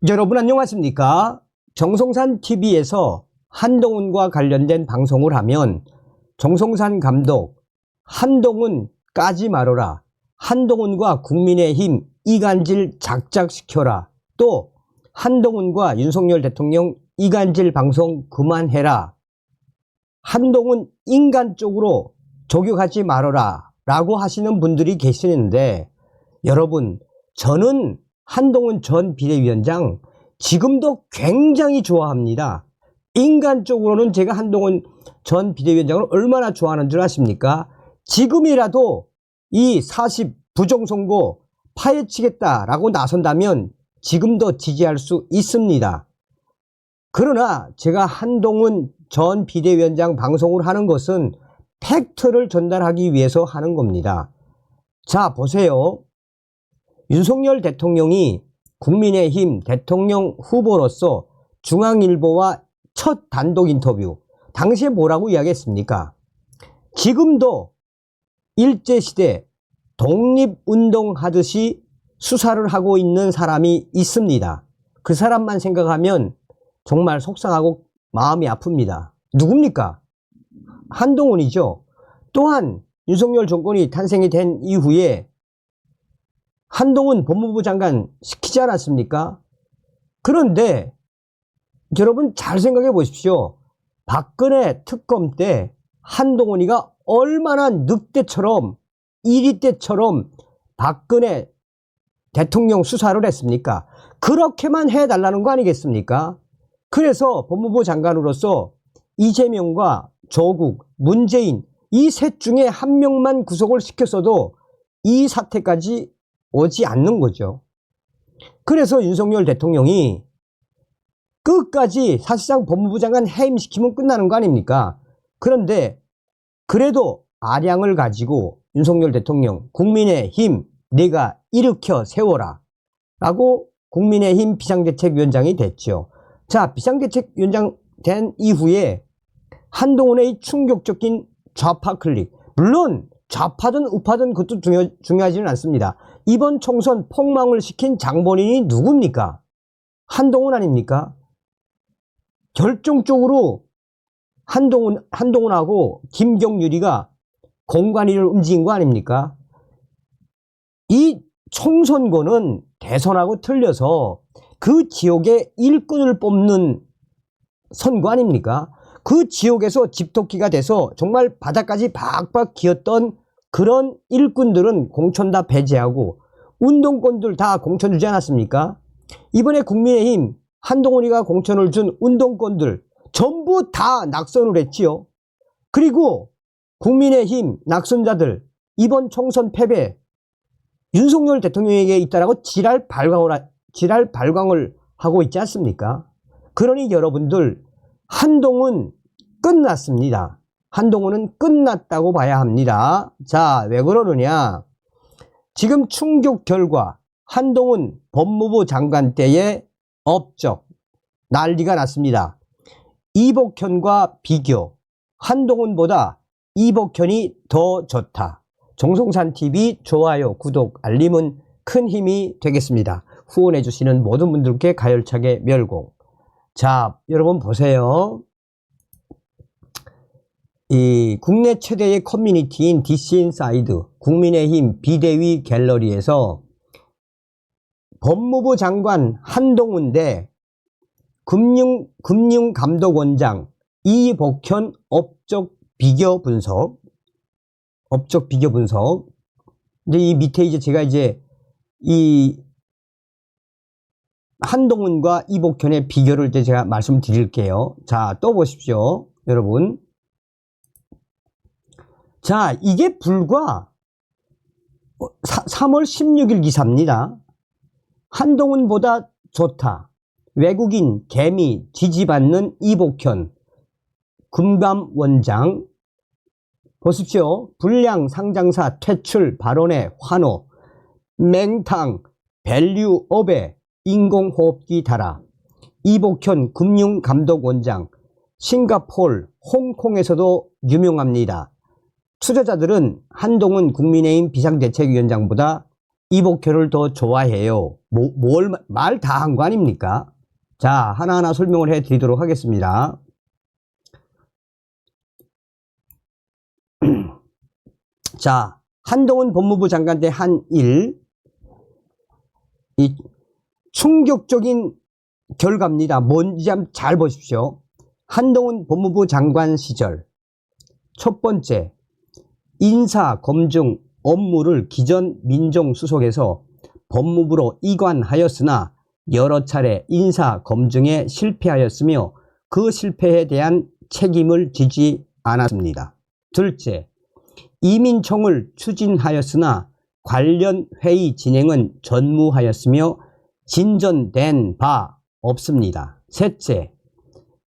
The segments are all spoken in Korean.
여러분 안녕하십니까? 정성산 TV에서 한동훈과 관련된 방송을 하면 정성산 감독 한동훈 까지 말어라, 한동훈과 국민의힘 이간질 작작시켜라, 또 한동훈과 윤석열 대통령 이간질 방송 그만해라, 한동훈 인간적으로 저격하지 말아라 라고 하시는 분들이 계시는데, 여러분 저는 한동훈 전 비대위원장 지금도 굉장히 좋아합니다. 인간적으로는 제가 한동훈 전 비대위원장을 얼마나 좋아하는 줄 아십니까? 지금이라도 이 40 부정선거 파헤치겠다라고 나선다면 지금도 지지할 수 있습니다. 그러나 제가 한동훈 전 비대위원장 방송을 하는 것은 팩트를 전달하기 위해서 하는 겁니다. 자, 보세요. 윤석열 대통령이 국민의힘 대통령 후보로서 중앙일보와 첫 단독 인터뷰, 당시에 뭐라고 이야기했습니까? 지금도 일제시대 독립운동하듯이 수사를 하고 있는 사람이 있습니다. 그 사람만 생각하면 정말 속상하고 마음이 아픕니다. 누굽니까? 한동훈이죠. 또한 윤석열 정권이 탄생이 된 이후에 한동훈 법무부 장관 시키지 않았습니까? 그런데 여러분 잘 생각해 보십시오. 박근혜 특검 때 한동훈이가 얼마나 늑대처럼 이리떼처럼 박근혜 대통령 수사를 했습니까? 그렇게만 해달라는 거 아니겠습니까? 그래서 법무부 장관으로서 이재명과 조국, 문재인 이 셋 중에 한 명만 구속을 시켰어도 이 사태까지 오지 않는 거죠. 그래서 윤석열 대통령이 끝까지 사실상 법무부 장관 해임시키면 끝나는 거 아닙니까? 그런데 그래도 아량을 가지고 윤석열 대통령 국민의힘 내가 일으켜 세워라 라고 국민의힘 비상대책위원장이 됐죠. 자, 비상대책위원장 된 이후에 한동훈의 충격적인 좌파 클릭, 물론 좌파든 우파든 그것도 중요하지는 않습니다. 이번 총선 폭망을 시킨 장본인이 누굽니까? 한동훈 아닙니까? 결정적으로 한동훈하고 김경률이가 공관위를 움직인 거 아닙니까? 이 총선거는 대선하고 틀려서 그 지역의 일꾼을 뽑는 선거 아닙니까? 그 지역에서 집토끼가 돼서 정말 바닥까지 박박 기었던 그런 일꾼들은 공천 다 배제하고 운동권들 다 공천 주지 않았습니까? 이번에 국민의힘 한동훈이가 공천을 준 운동권들 전부 다 낙선을 했지요. 그리고 국민의힘 낙선자들 이번 총선 패배 윤석열 대통령에게 있다라고 지랄 발광을 하고 있지 않습니까? 그러니 여러분들 한동훈 끝났습니다. 한동훈은 끝났다고 봐야 합니다. 자, 왜 그러느냐? 지금 충격 결과 한동훈 법무부 장관 때의 업적 난리가 났습니다. 이복현과 비교, 한동훈보다 이복현이 더 좋다. 정성산TV 좋아요, 구독, 알림은 큰 힘이 되겠습니다. 후원해 주시는 모든 분들께 가열차게 멸공. 자, 여러분 보세요. 이 국내 최대의 커뮤니티인 DC인사이드 국민의힘 비대위 갤러리에서 법무부 장관 한동훈 대 금융감독원장 이복현 업적 비교 분석. 근데 이 밑에 이제 제가 이제 이 한동훈과 이복현의 비교를 이제 제가 말씀드릴게요. 자, 또 보십시오, 여러분. 자, 이게 불과 3월 16일 기사입니다. 한동훈보다 좋다. 외국인 개미 지지받는 이복현 금감원장. 보십시오. 불량 상장사 퇴출 발언에 환호. 맹탕 밸류업에 인공호흡기 달아. 이복현 금융감독원장. 싱가포르, 홍콩에서도 유명합니다. 투자자들은 한동훈 국민의힘 비상대책위원장보다 이복현을 더 좋아해요. 말 다 한 거 아닙니까? 자, 하나하나 설명을 해 드리도록 하겠습니다. 자, 한동훈 법무부 장관 때 한 일, 이 충격적인 결과입니다. 뭔지 한번 잘 보십시오. 한동훈 법무부 장관 시절 첫 번째, 인사 검증 업무를 기존 민정수석에서 법무부로 이관하였으나 여러 차례 인사 검증에 실패하였으며 그 실패에 대한 책임을 지지 않았습니다. 둘째, 이민청을 추진하였으나 관련 회의 진행은 전무하였으며 진전된 바 없습니다. 셋째,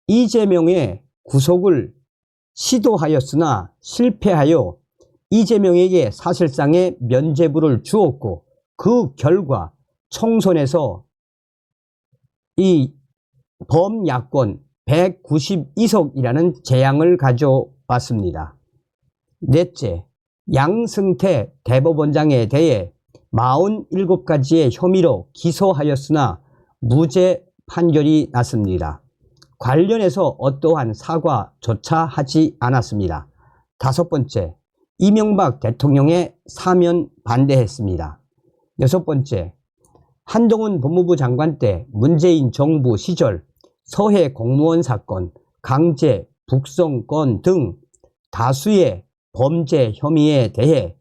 이재명의 구속을 시도하였으나 실패하여 이재명에게 사실상의 면죄부를 주었고 그 결과 총선에서 이 범야권 192석이라는 재앙을 가져왔습니다. 넷째, 양승태 대법원장에 대해 47가지의 혐의로 기소하였으나 무죄 판결이 났습니다. 관련해서 어떠한 사과조차 하지 않았습니다. 다섯 번째, 이명박 대통령의 사면 반대했습니다. 여섯 번째, 한동훈 법무부 장관 때 문재인 정부 시절 서해 공무원 사건, 강제 북송건 등 다수의 범죄 혐의에 대해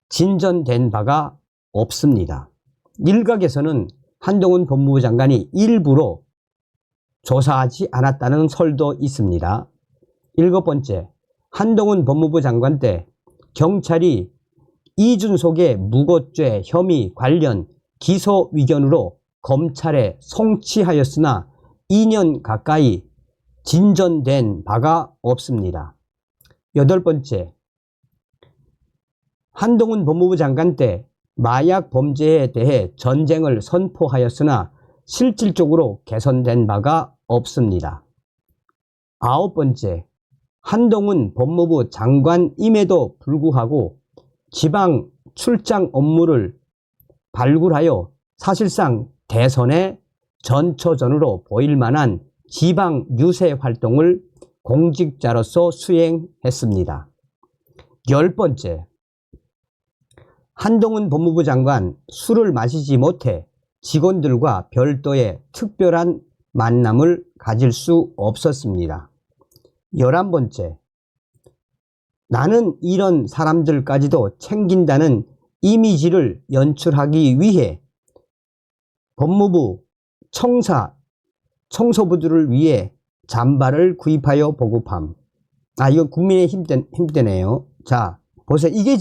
진전된 바가 없습니다. 일각에서는 한동훈 법무부 장관이 일부러 조사하지 않았다는 설도 있습니다. 일곱 번째, 한동훈 법무부 장관 때 경찰이 이준석의 무고죄 혐의 관련 기소 의견으로 검찰에 송치하였으나 2년 가까이 진전된 바가 없습니다. 여덟 번째, 한동훈 법무부 장관 때 마약 범죄에 대해 전쟁을 선포하였으나 실질적으로 개선된 바가 없습니다. 아홉 번째, 한동훈 법무부 장관임에도 불구하고 지방 출장 업무를 발굴하여 사실상 대선의 전초전으로 보일 만한 지방 유세 활동을 공직자로서 수행했습니다. 열 번째, 한동훈 법무부 장관 술을 마시지 못해 직원들과 별도의 특별한 만남을 가질 수 없었습니다. 11번째, 나는 이런 사람들까지도 챙긴다는 이미지를 연출하기 위해 법무부 청소부들을 위해 잠바를 구입하여 보급함. 이건 국민의힘 때네요. 자, 보세요. 이게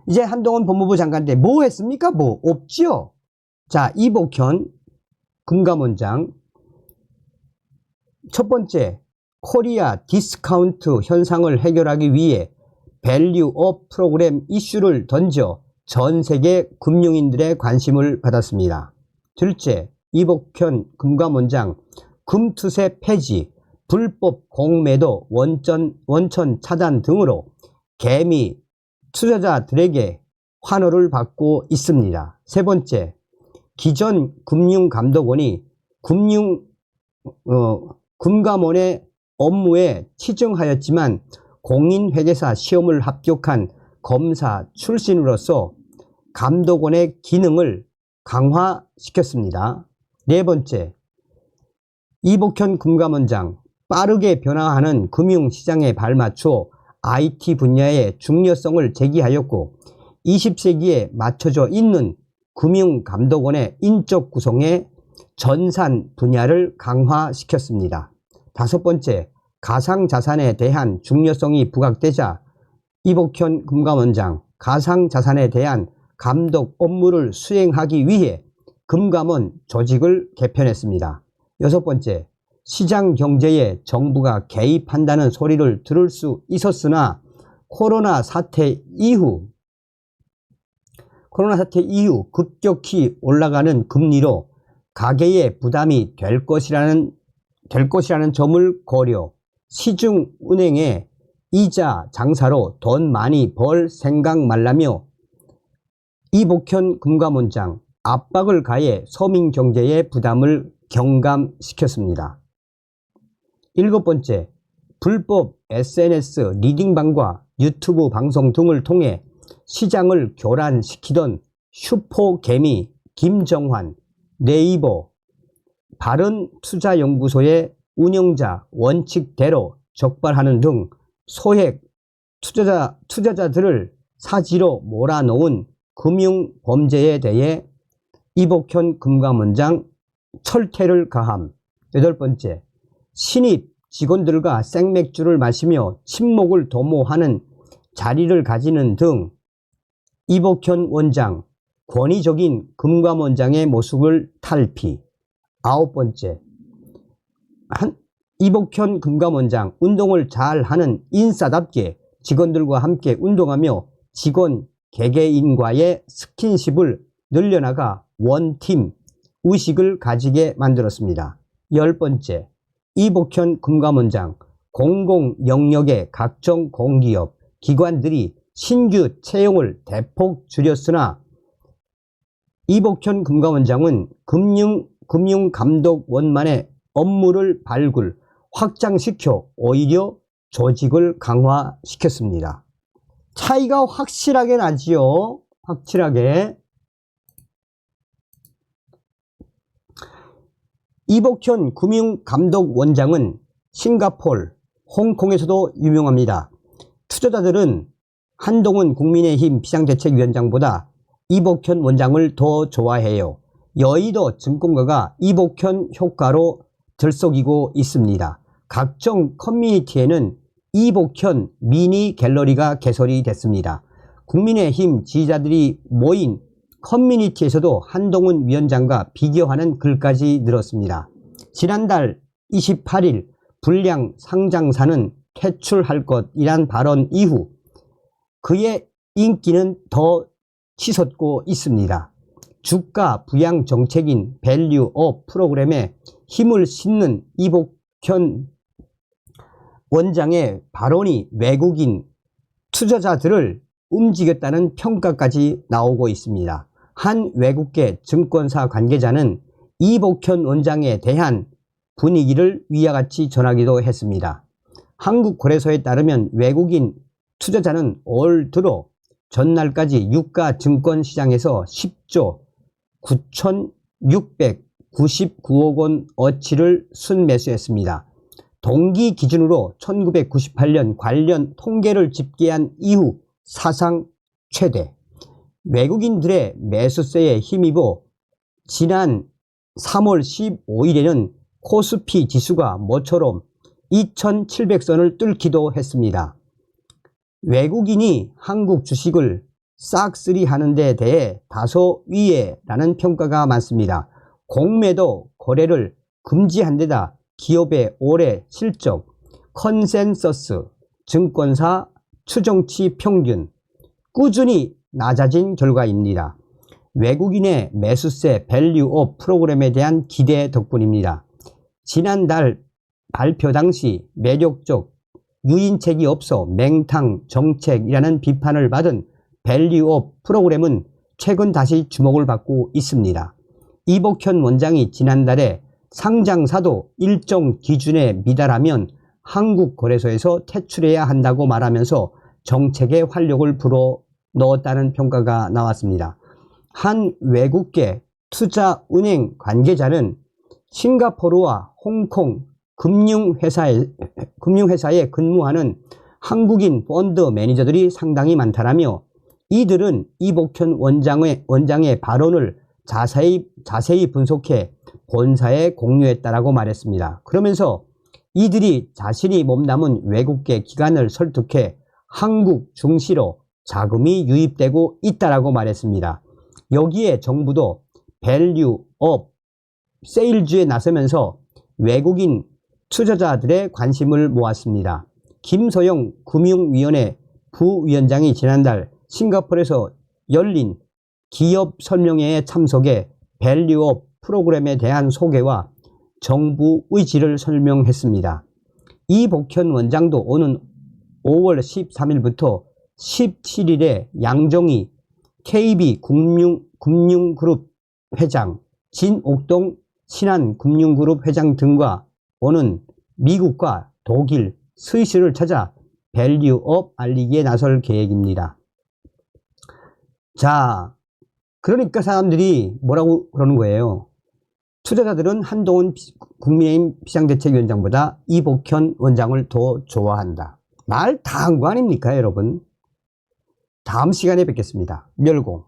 이제 한동훈 법무부 장관 때 뭐 했습니까? 뭐 없죠? 자, 이복현 금감원장. 첫 번째, 코리아 디스카운트 현상을 해결하기 위해 밸류업 프로그램 이슈를 던져 전 세계 금융인들의 관심을 받았습니다. 둘째, 이복현 금감원장 금투세 폐지, 불법 공매도, 원천 차단 등으로 개미 투자자들에게 환호를 받고 있습니다. 세 번째, 기존 금융감독원이 금감원의 업무에 치중하였지만 공인회계사 시험을 합격한 검사 출신으로서 감독원의 기능을 강화시켰습니다. 네 번째, 이복현 금감원장 빠르게 변화하는 금융시장에 발맞춰 IT 분야의 중요성을 제기하였고 20세기에 맞춰져 있는 금융감독원의 인적 구성의 전산 분야를 강화시켰습니다. 다섯 번째, 가상자산에 대한 중요성이 부각되자 이복현 금감원장 가상자산에 대한 감독 업무를 수행하기 위해 금감원 조직을 개편했습니다. 여섯 번째, 시장 경제에 정부가 개입한다는 소리를 들을 수 있었으나 코로나 사태 이후 급격히 올라가는 금리로 가계의 부담이 될 것이라는 점을 고려 시중은행의 이자 장사로 돈 많이 벌 생각 말라며 이복현 금감원장 압박을 가해 서민 경제의 부담을 경감시켰습니다. 7번째, 불법 SNS 리딩방과 유튜브 방송 등을 통해 시장을 교란시키던 슈퍼개미 김정환, 네이버 바른투자연구소의 운영자 원칙대로 적발하는 등 소액 투자자들을 사지로 몰아놓은 금융범죄에 대해 이복현 금감원장 철퇴를 가함. 8번째, 신입 직원들과 생맥주를 마시며 친목을 도모하는 자리를 가지는 등 이복현 원장 권위적인 금감원장의 모습을 탈피. 9번째, 이복현 금감원장 운동을 잘하는 인싸답게 직원들과 함께 운동하며 직원 개개인과의 스킨십을 늘려나가 원팀 의식을 가지게 만들었습니다. 10번째, 이복현 금감원장 공공 영역의 각종 공기업, 기관들이 신규 채용을 대폭 줄였으나 이복현 금감원장은 금융감독원만의 업무를 확장시켜 오히려 조직을 강화시켰습니다. 차이가 확실하게 나지요. 확실하게. 이복현 금융감독원장은 싱가포르, 홍콩에서도 유명합니다. 투자자들은 한동훈 국민의힘 비상대책위원장보다 이복현 원장을 더 좋아해요. 여의도 증권가가 이복현 효과로 들썩이고 있습니다. 각종 커뮤니티에는 이복현 미니 갤러리가 개설이 됐습니다. 국민의힘 지지자들이 모인 커뮤니티에서도 한동훈 위원장과 비교하는 글까지 늘었습니다. 지난달 28일 불량 상장사는 퇴출할 것이란 발언 이후 그의 인기는 더 치솟고 있습니다. 주가 부양 정책인 밸류업 프로그램에 힘을 싣는 이복현 원장의 발언이 외국인 투자자들을 움직였다는 평가까지 나오고 있습니다. 한 외국계 증권사 관계자는 이복현 원장에 대한 분위기를 위와 같이 전하기도 했습니다. 한국거래소에 따르면 외국인 투자자는 올 들어 전날까지 유가 증권시장에서 10조 9,699억 원 어치를 순매수했습니다. 동기 기준으로 1998년 관련 통계를 집계한 이후 사상 최대. 외국인들의 매수세에 힘입어 지난 3월 15일에는 코스피 지수가 모처럼 2700선을 뚫기도 했습니다. 외국인이 한국 주식을 싹쓸이 하는 데 대해 다소 위해라는 평가가 많습니다. 공매도 거래를 금지한 데다 기업의 올해 실적, 컨센서스, 증권사 추정치 평균 꾸준히 낮아진 결과입니다. 외국인의 매수세 밸류업 프로그램에 대한 기대 덕분입니다. 지난달 발표 당시 매력적 유인책이 없어 맹탕 정책이라는 비판을 받은 밸류업 프로그램은 최근 다시 주목을 받고 있습니다. 이복현 원장이 지난달에 상장사도 일정 기준에 미달하면 한국거래소에서 퇴출해야 한다고 말하면서 정책에 활력을 불어 넣었다는 평가가 나왔습니다. 한 외국계 투자은행 관계자는 싱가포르와 홍콩 금융회사에 근무하는 한국인 펀드 매니저들이 상당히 많다라며 이들은 이복현 원장의 발언을 자세히 분석해 본사에 공유했다라고 말했습니다. 그러면서 이들이 자신이 몸담은 외국계 기관을 설득해 한국 증시로 자금이 유입되고 있다라고 말했습니다. 여기에 정부도 밸류업 세일주에 나서면서 외국인 투자자들의 관심을 모았습니다. 김소영 금융위원회 부위원장이 지난달 싱가포르에서 열린 기업 설명회에 참석해 밸류업 프로그램에 대한 소개와 정부 의지를 설명했습니다. 이복현 원장도 오는 5월 13일부터 17일에 양정희 KB금융그룹 회장, 진옥동 신한금융그룹 회장 등과 오는 미국과 독일, 스위스를 찾아 밸류업 알리기에 나설 계획입니다. 자, 그러니까 사람들이 뭐라고 그러는 거예요? 투자자들은 한동훈 국민의힘 비상대책위원장보다 이복현 원장을 더 좋아한다. 말 다 한 거 아닙니까, 여러분? 다음 시간에 뵙겠습니다. 멸공.